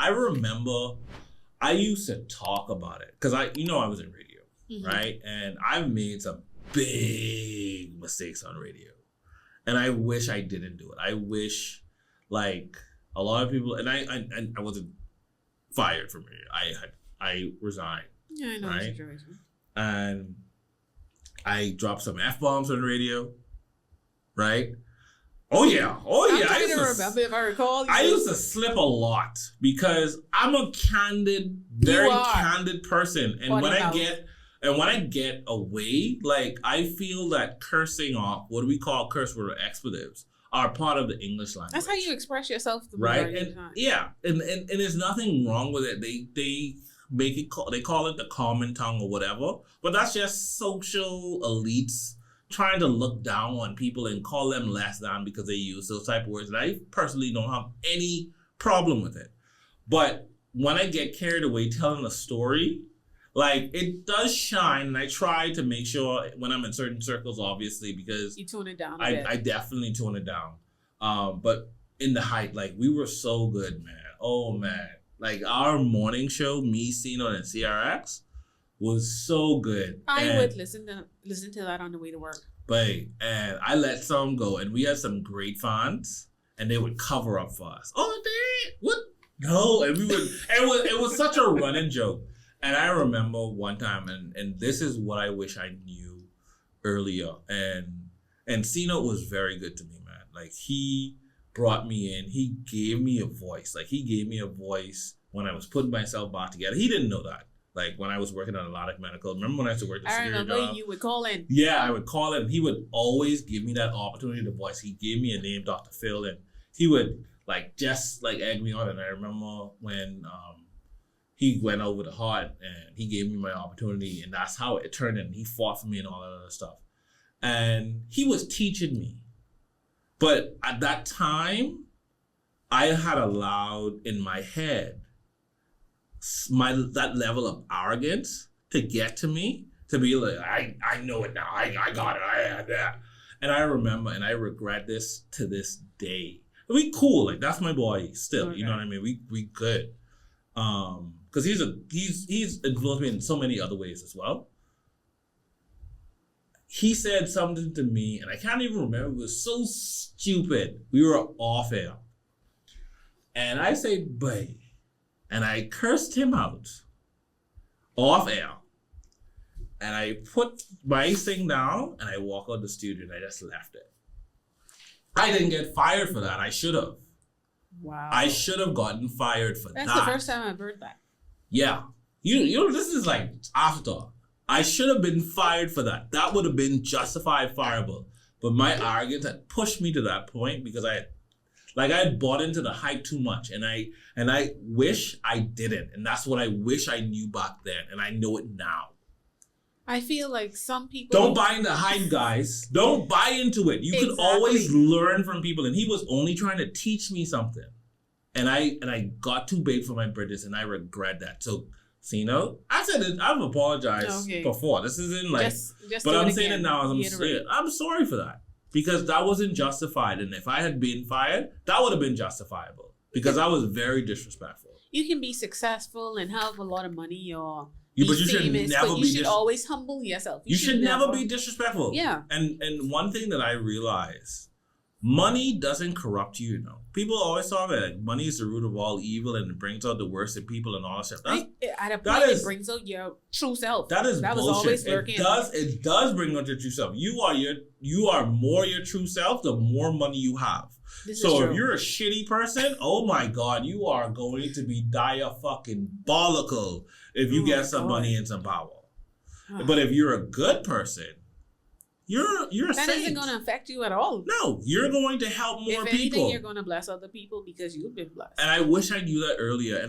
I remember I used to talk about it because I was in radio, right? And I've made some big mistakes on radio. And I wish I didn't do it. I wish, like, a lot of people, and I wasn't fired from radio. I resigned. Yeah, I know the situation. And I dropped some F-bombs on the radio, right? Oh yeah. I used to remember, if I recall. I used to slip a lot because I'm a candid, very candid person, and when I get away, like, I feel that cursing off, what do we call curse word expletives, are part of the English language. That's how you express yourself, right? And and there's nothing wrong with it. They make it they call it the common tongue or whatever, but that's just social elites trying to look down on people and call them less than because they use those type of words. And I personally don't have any problem with it. But when I get carried away telling a story, like, it does shine, and I try to make sure when I'm in certain circles, obviously, because you tune it down. I definitely tune it down. But in the height, like, we were so good, man. Oh man, like, our morning show, me, Cino, and CRX, was so good. I would listen to that on the way to work. And I let some go, and we had some great fans, and they would cover up for us. Oh, they what? No, and we would. It was such a running joke. And I remember one time, and this is what I wish I knew earlier. And Cino was very good to me, man. Like, he brought me in. He gave me a voice. Like, he gave me a voice when I was putting myself back together. He didn't know that. Like, when I was working on a lot of medical. Remember when I used to work the security job? I remember you would call in. Yeah, I would call in. He would always give me that opportunity to voice. He gave me a name, Dr. Phil, and he would, like, just, like, egg me on. And I remember when he went over the heart and he gave me my opportunity, and that's how it turned in. He fought for me and all that other stuff. And he was teaching me. But at that time, I had allowed in my head that level of arrogance to get to me, to be like, I know it now. I got it. I had that. And I remember, and I regret this to this day. We cool. Like, that's my boy still. Okay. You know what I mean? We good. Because he's influenced me in so many other ways as well. He said something to me, and I can't even remember. It was so stupid. We were off air. And I say, babe. And I cursed him out off air. And I put my thing down, and I walk out the studio, and I just left it. I didn't get fired for that. I should have. Wow. I should have gotten fired for that. That's the first time I've heard that. Yeah. You know, this is like afterthought. I should have been fired for that. That would have been justified fireable. But my arrogance had pushed me to that point because I had bought into the hype too much. And I wish I didn't. And that's what I wish I knew back then. And I know it now. I feel like some people... Don't buy into hype, guys. Don't buy into it. You can always learn from people. And he was only trying to teach me something. And I got too big for my britches, and I regret that. So, Cino, I said it. I've apologized before. This isn't like... Just but I'm saying it now as I'm saying it. I'm sorry for that. Because that wasn't justified. And if I had been fired, that would have been justifiable. Because I was very disrespectful. You can be successful and have a lot of money or... but you should never be. You should always humble yourself. You should never be disrespectful. Yeah. And one thing that I realize, money doesn't corrupt you. You know, people always talk about it. Money is the root of all evil, and it brings out the worst in people and all that stuff. It brings out your true self. That is bullshit. Was always working. It does bring out your true self. You are more your true self the more money you have. So if you're a shitty person, oh my God, you are going to be diabolical if you get some money and some power. But if you're a good person, you're a saint. That isn't going to affect you at all. No, you're going to help more people. If anything, you're going to bless other people because you've been blessed. And I wish I knew that earlier.